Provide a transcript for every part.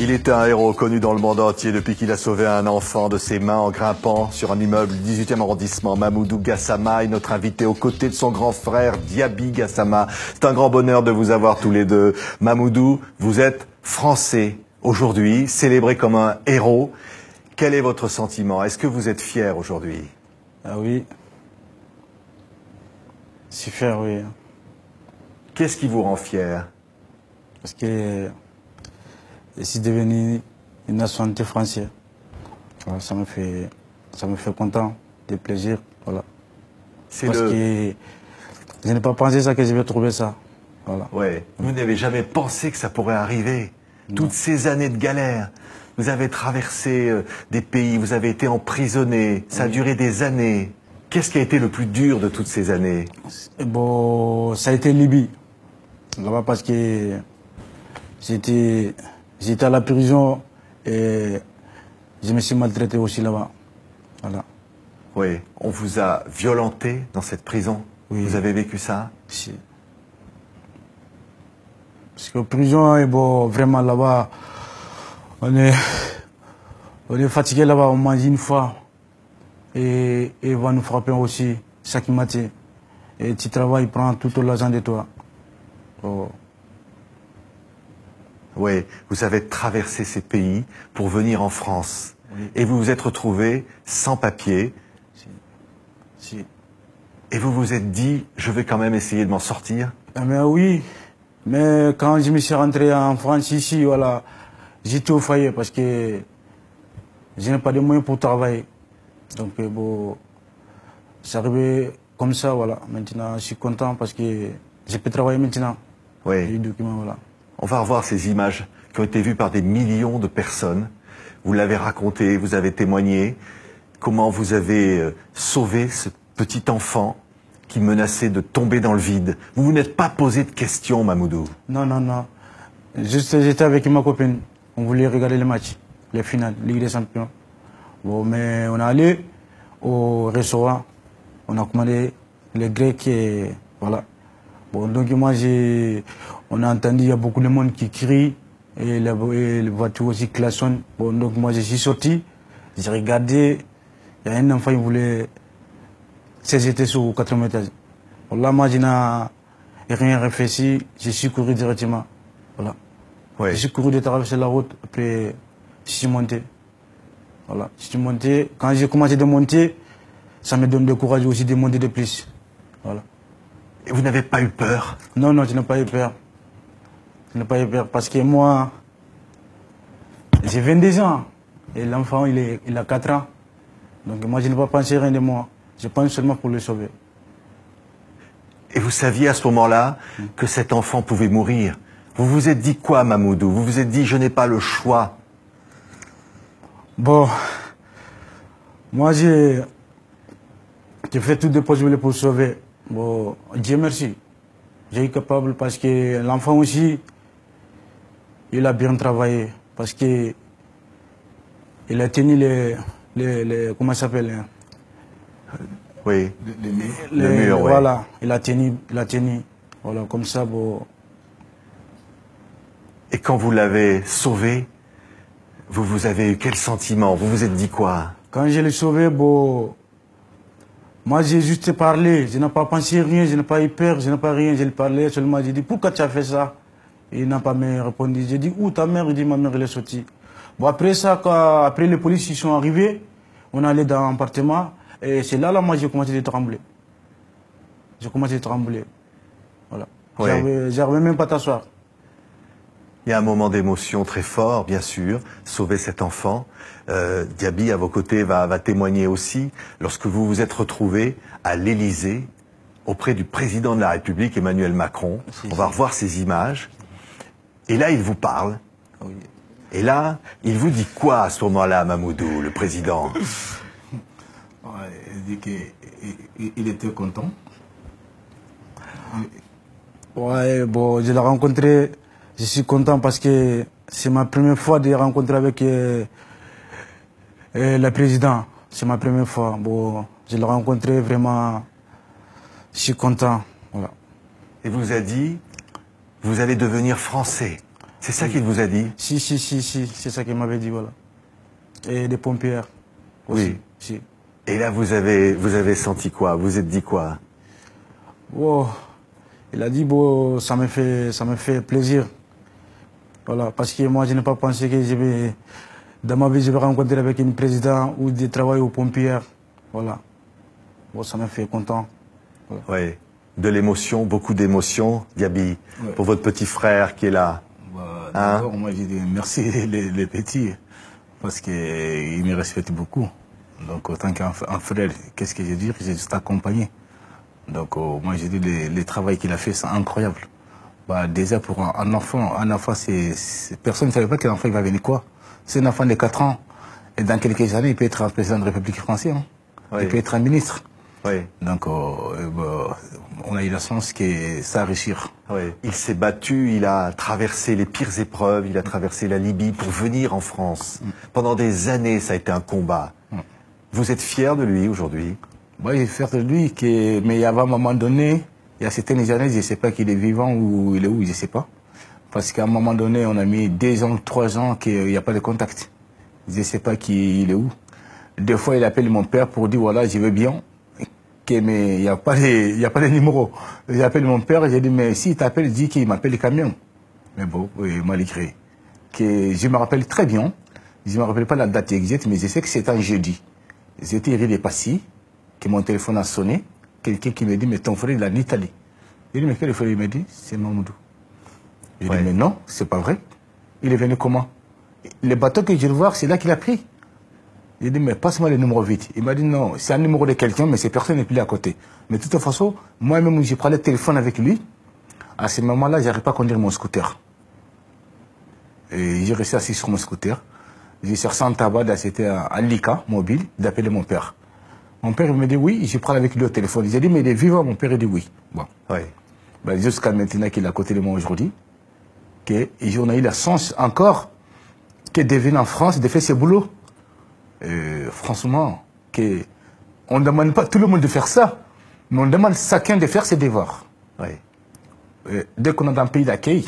Il est un héros connu dans le monde entier depuis qu'il a sauvé un enfant de ses mains en grimpant sur un immeuble du 18e arrondissement. Mamoudou Gassama est notre invité aux côtés de son grand frère Diaby Gassama. C'est un grand bonheur de vous avoir tous les deux. Mamoudou, vous êtes français aujourd'hui, célébré comme un héros. Quel est votre sentiment? Est-ce que vous êtes fier aujourd'hui? Ah oui. Je suis fier, oui. Qu'est-ce qui vous rend fier? Parce que je suis devenu une nationalité française. Voilà, ça me fait content, de plaisir. Voilà. Parce que je n'ai pas pensé ça que je vais trouver ça. Voilà. Ouais. Vous n'avez jamais pensé que ça pourrait arriver? Non. Toutes ces années de galère. Vous avez traversé des pays, vous avez été emprisonné, ça a duré des années. Qu'est-ce qui a été le plus dur de toutes ces années? Bon, ça a été Libye. Là-bas parce que j'étais à la prison et je me suis maltraité aussi là-bas. Voilà. Oui, on vous a violenté dans cette prison? Oui. Vous avez vécu ça? Si. Parce que prison, bon, vraiment là-bas, on est fatigué là-bas, on mange une fois. Et il va nous frapper aussi, chaque matin. Et tu travailles, il prend tout l'argent de toi. Oh. Oui, vous avez traversé ces pays pour venir en France. Oui. Et vous vous êtes retrouvé sans papier. Si. Et vous vous êtes dit, je vais quand même essayer de m'en sortir? Ah mais oui, mais quand je me suis rentré en France ici, voilà, j'étais au foyer parce que je n'ai pas de moyens pour travailler. Donc bon, c'est arrivé comme ça, voilà. Maintenant, je suis content parce que je peux travailler maintenant. Oui. Les documents, voilà. On va revoir ces images qui ont été vues par des millions de personnes. Vous l'avez raconté, vous avez témoigné. Comment vous avez sauvé ce petit enfant qui menaçait de tomber dans le vide. Vous vous n'êtes pas posé de questions, Mamoudou? Non, non, non. Juste, j'étais avec ma copine. On voulait regarder les matchs, les finales, Ligue des Champions. Bon, mais on est allé au restaurant. On a commandé les Grecs et voilà. Bon, donc moi, on a entendu, il y a beaucoup de monde qui crie et les voitures aussi klaxonnent. Bon, donc moi, je suis sorti, j'ai regardé, il y a un enfant qui voulait se jeter sur le 4e étage. Bon, là, moi, je n'ai rien réfléchi, je suis couru directement. Voilà. Ouais. Je suis couru de traverser la route, après, je suis monté. Voilà, je suis monté. Quand j'ai commencé de monter, ça me donne le courage aussi de monter de plus. Voilà. Et vous n'avez pas eu peur? Non, non, je n'ai pas eu peur. Je n'ai pas eu peur parce que moi, j'ai 22 ans et l'enfant, il a 4 ans. Donc moi, je n'ai pas pensé rien de moi. Je pense seulement pour le sauver. Et vous saviez à ce moment-là que cet enfant pouvait mourir? Vous vous êtes dit quoi, Mamoudou? Vous vous êtes dit, je n'ai pas le choix? Bon, moi, j'ai fait tout de possible pour sauver. Bon, Dieu merci. J'ai été capable parce que l'enfant aussi, il a bien travaillé. Parce que il a tenu les comment ça s'appelle? Oui, le mur, oui. Voilà, il a tenu. Voilà, comme ça, bon. Et quand vous l'avez sauvé, vous avez eu quel sentiment? Vous vous êtes dit quoi? Quand je l'ai sauvé, bon, moi j'ai juste parlé, je n'ai pas pensé rien, je n'ai pas eu peur, je n'ai pas rien, je lui parlais seulement, j'ai dit pourquoi tu as fait ça? Il n'a pas me répondu, j'ai dit où ta mère? Il dit ma mère elle est sortie. Bon après ça, après les policiers sont arrivés, on est allé dans l'appartement et c'est là moi j'ai commencé à trembler. J'ai commencé à trembler. Voilà. Oui. J'arrivais même pas à t'asseoir. Il y a un moment d'émotion très fort, bien sûr, sauver cet enfant. Diaby, à vos côtés, va témoigner aussi lorsque vous vous êtes retrouvés à l'Élysée auprès du président de la République, Emmanuel Macron. On va revoir ces images. Et là, il vous parle. Oui. Et là, il vous dit quoi à ce moment-là, Mamoudou, le président? Ouais, il dit qu'il était content. Ouais, bon, je l'ai rencontré. Je suis content parce que c'est ma première fois de rencontrer avec le président. C'est ma première fois. Bon, je l'ai rencontré vraiment. Je suis content. Voilà. Et vous a dit, vous allez devenir français. C'est ça qu'il vous a dit? Si, c'est ça qu'il m'avait dit, voilà. Et des pompières aussi. Oui. Si. Et là, vous avez senti quoi? Vous êtes dit quoi? Oh, il a dit, bon, ça me fait plaisir. Voilà, parce que moi, je n'ai pas pensé que dans ma vie, je vais rencontrer avec un président ou des travailleurs aux pompières. Voilà. Bon, ça m'a fait content. Voilà. Oui. De l'émotion, beaucoup d'émotion, Diaby, pour votre petit frère qui est là. D'abord, moi, j'ai dit merci les petits, parce qu'ils me respectent beaucoup. Donc, autant qu'un frère, qu'est-ce que je dis? J'ai juste accompagné. Donc, moi, j'ai dit, le travail qu'il a fait, c'est incroyable. Déjà, pour un enfant, personne ne savait pas qu'un enfant il va venir quoi. C'est un enfant de 4 ans. Et dans quelques années, il peut être un président de la République française. Hein. Oui. Il peut être un ministre. Oui. Donc, on a eu la chance que ça réussir. Oui. Il s'est battu, il a traversé les pires épreuves, il a traversé la Libye pour venir en France. Pendant des années, ça a été un combat. Vous êtes fier de lui aujourd'hui? Moi, je suis fier de lui, mais il y avait un moment donné, il y a certaines années, je ne sais pas qu'il est vivant ou il est où, je ne sais pas. Parce qu'à un moment donné, on a mis 2 ans, 3 ans qu'il n'y a pas de contact. Je ne sais pas il est où. Des fois, il appelle mon père pour dire, voilà, je vais bien. Mais il n'y a pas de numéro. J'appelle mon père, j'ai dit, mais s'il t'appelle, dis qu'il m'appelle le camion. Mais bon, malgré que je me rappelle très bien, je ne me rappelle pas la date exacte, mais je sais que c'était un jeudi. J'étais rue des Passy, que mon téléphone a sonné, quelqu'un qui me dit, mais ton frère, il est en Italie. J'ai dit, mais quel frère? Il m'a dit, c'est Mamoudou. J'ai dit, mais non, c'est pas vrai. Il est venu comment? Le bateau que je veux voir, c'est là qu'il a pris. J'ai dit, mais passe-moi le numéro vite. Il m'a dit, non, c'est un numéro de quelqu'un, mais cette personne n'est plus à côté. Mais de toute façon, moi-même, j'ai pris le téléphone avec lui. À ce moment-là, je n'arrivais pas à conduire mon scooter. Et j'ai resté assis sur mon scooter. J'ai cherché un tabac, c'était un Lika mobile, d'appeler mon père. Mon père, il me dit oui, j'ai parlé avec lui au téléphone. J'ai dit, mais il est vivant, mon père, il dit oui. Bon. Oui. Jusqu'à maintenant qu'il est à côté de moi aujourd'hui, et on a eu la chance encore qu'il devienne en France, de faire ses boulots. Franchement, on ne demande pas tout le monde de faire ça, mais on demande chacun de faire ses devoirs. Oui. Dès qu'on est dans un pays d'accueil,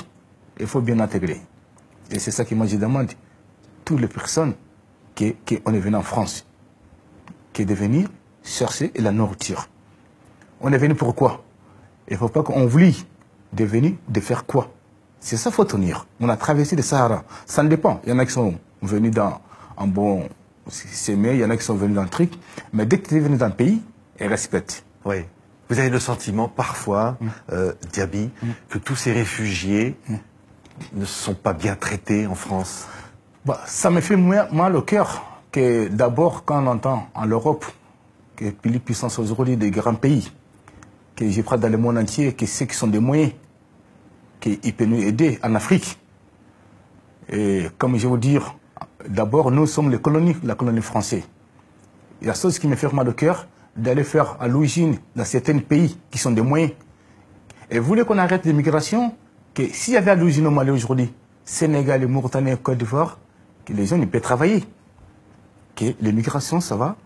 il faut bien intégrer. Et c'est ça que moi je demande. Toutes les personnes qui est venu en France, qui est de venir chercher la nourriture. On est venu pour quoi? Il ne faut pas qu'on oublie de venir de faire quoi? C'est ça qu'il faut tenir. On a traversé le Sahara. Ça ne dépend. Il y en a qui sont venus dans un bon semé, il y en a qui sont venus dans le truc. Mais dès que tu es venu dans le pays, ils respectent. Oui. Vous avez le sentiment, parfois, Diaby, que tous ces réfugiés ne sont pas bien traités en France? Ça me fait mal au cœur que d'abord, quand on entend en Europe que les puissances aujourd'hui des grands pays, que je crois dans le monde entier, que ceux qui sont des moyens, qu'ils peuvent nous aider en Afrique. Et comme je veux dire, d'abord, nous sommes les colonies, la colonie française. Il y a la chose qui me fait mal au cœur, d'aller faire à l'origine dans certains pays qui sont des moyens. Et vous voulez qu'on arrête l'immigration, que s'il y avait à l'origine au Mali aujourd'hui, Sénégal, Mauritanie, Côte d'Ivoire, que les gens ils peuvent travailler. Que l'immigration, ça va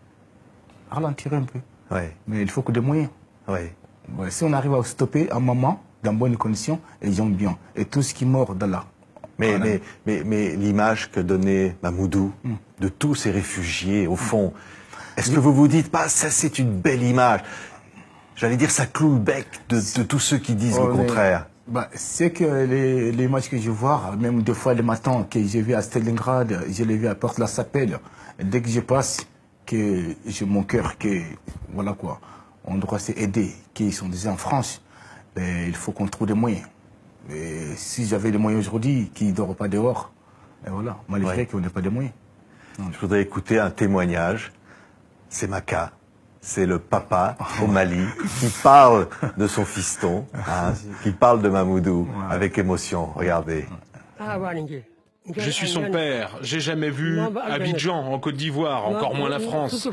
ralentir un peu. Oui. Mais il faut que des moyens. Oui. Si on arrive à stopper un moment, dans bonnes conditions, les gens bien. Et tout ce qui mord dans la... Mais l'image que donnait Mamoudou de tous ces réfugiés, au fond, est-ce que vous vous dites, ça c'est une belle image? J'allais dire, ça cloue le bec de tous ceux qui disent le contraire. C'est que les images que je vois, même deux fois le matin, que j'ai vu à Stalingrad, je l'ai vu à Porte-la-Chapelle, dès que je passe, que j'ai mon cœur, que voilà quoi, on doit s'aider, qu'ils sont déjà en France, il faut qu'on trouve des moyens. Et si j'avais les moyens aujourd'hui, qui ne dorment pas dehors, et voilà, malgré qu'on n'ait pas de moyens. Je voudrais écouter un témoignage. C'est Maka, c'est le papa au Mali, qui parle de son fiston, qui parle de Mamoudou avec émotion. Regardez. Je suis son père. J'ai jamais vu Abidjan, en Côte d'Ivoire, encore moins la France.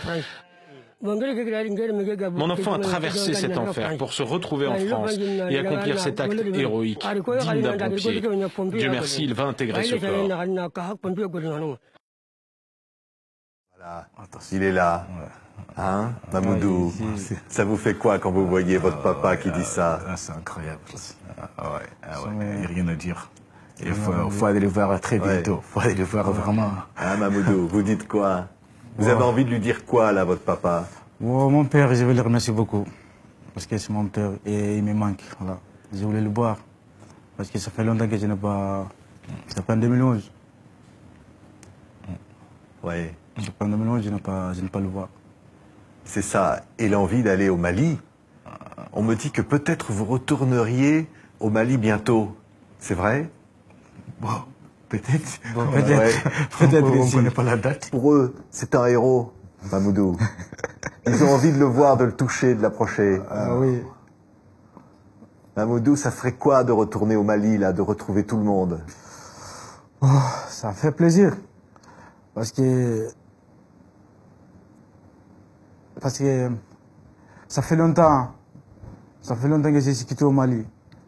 Mon enfant a traversé cet enfer pour se retrouver en France et accomplir cet acte héroïque, digne d'un pompier. Dieu merci, il va intégrer ce corps. Voilà, il est là. Hein, Mamoudou, ça vous fait quoi quand vous voyez votre papa qui dit ça? C'est incroyable. Il n'y a rien à dire. Il faut aller le voir très bientôt. Il faut aller le voir vraiment. Ah, Mamoudou, vous dites quoi? Vous avez envie de lui dire quoi, là, votre papa? Mon père, je veux le remercier beaucoup. Parce que c'est mon père et il me manque. Voilà. Je voulais le voir. Parce que ça fait longtemps que je n'ai pas... Ça fait en 2011. Ouais. Ça fait en 2011, je n'ai pas le voir. C'est ça. Et l'envie d'aller au Mali. On me dit que peut-être vous retourneriez au Mali bientôt. C'est vrai? Bon, peut-être. Bon, peut-être on ne connaît pas la date. Pour eux, c'est un héros, Mamoudou. Ils ont envie de le voir, de le toucher, de l'approcher. Ah oui. Mamoudou, ça ferait quoi de retourner au Mali, là, de retrouver tout le monde? Oh, ça fait plaisir. Parce que ça fait longtemps que j'ai quitté au Mali.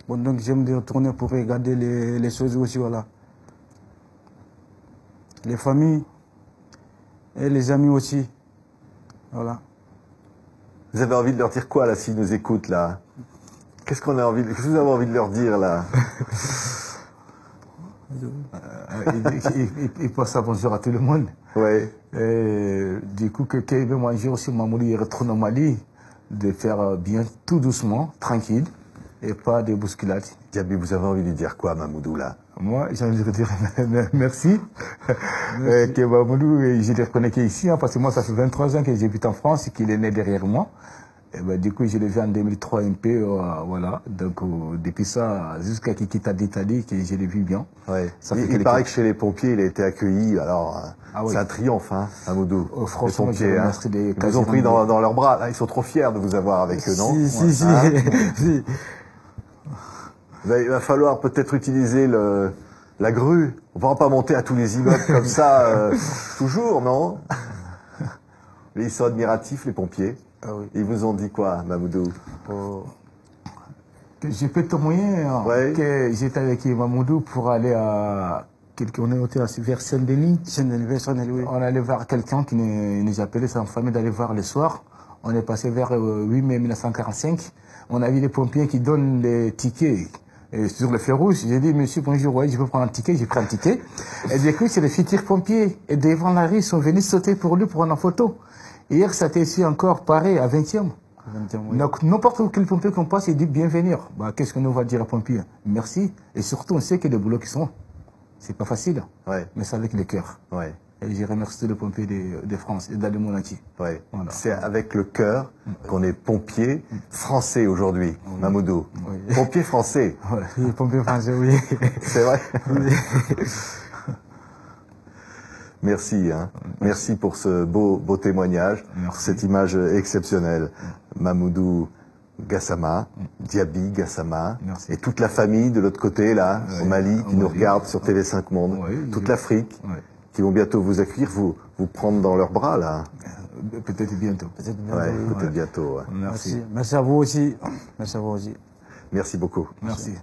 Bon, donc j'aime de retourner pour regarder les choses aussi, voilà. Les familles et les amis aussi. Voilà. Vous avez envie de leur dire quoi, là, s'ils nous écoutent, là? Qu'est-ce que vous avez envie de leur dire, là? Il passe un bonjour à tout le monde. Ouais. Du coup, que veut manger aussi, Mamoudou, il retourne au Mali, de faire bien tout doucement, tranquille, et pas de bousculade. Diaby, vous avez envie de lui dire quoi, Mamoudou, là? Moi, j'ai envie de dire merci. Que Mamoudou, je le reconnais ici, hein, parce que moi, ça fait 23 ans que j'habite en France et qu'il est né derrière moi. Et ben, du coup, je l'ai vu en 2003 un peu, voilà. Donc, depuis ça, jusqu'à qu'il quitte l'Italie, que je l'ai vu bien. Ouais. Il paraît que chez les pompiers, il a été accueilli. Alors, oui. C'est un triomphe, hein, Mamoudou. Franchement, les pompiers, hein. Ils vous ont pris dans leurs bras. Là, ils sont trop fiers de vous avoir avec eux, non? Si. Il va falloir peut-être utiliser la grue. On ne va pas monter à tous les immeubles comme ça, toujours, non? Mais ils sont admiratifs, les pompiers. Ah oui. Ils vous ont dit quoi, Mamoudou? Que je peux témoigner que j'étais avec Mamoudou pour aller à... On est vers Saint-Denis. Oui. On allait voir quelqu'un qui nous appelait, sa famille, d'aller voir le soir. On est passé vers 8 mai 1945. On a vu les pompiers qui donnent les tickets. Et sur le feu rouge, j'ai dit, monsieur, bonjour, ouais, je peux prendre un ticket, j'ai pris un ticket. Et du coup, c'est les futurs pompiers. Et devant la rue, ils sont venus sauter pour lui, prendre une photo. Hier, ça était ici encore pareil, à 20e. Oui. Donc, n'importe quel pompier qu'on passe, il dit bienvenue. Bah, qu'est-ce qu'on va dire aux pompiers? Merci. Et surtout, on sait que les boulots qui sont, c'est pas facile. Ouais. Mais c'est avec le cœur. Ouais. Et je remercie tous les pompiers de France et dans le monde entier. Ouais. Voilà. C'est avec le cœur qu'on est pompier français aujourd'hui, Mamoudou. Oui. Pompier français. Ouais. Les pompiers français, oui. C'est vrai. Merci, hein. Merci pour ce beau témoignage, Merci. cette image exceptionnelle. Mamoudou Gassama, Diaby Gassama, Merci. et toute la famille de l'autre côté, là, au Mali, qui nous regarde sur TV5 Monde, toute l'Afrique, qui vont bientôt vous accueillir, vous prendre dans leurs bras, là. Peut-être bientôt. Peut-être bientôt. Ouais. Merci. Merci à vous aussi. Merci à vous aussi. Merci beaucoup. Merci.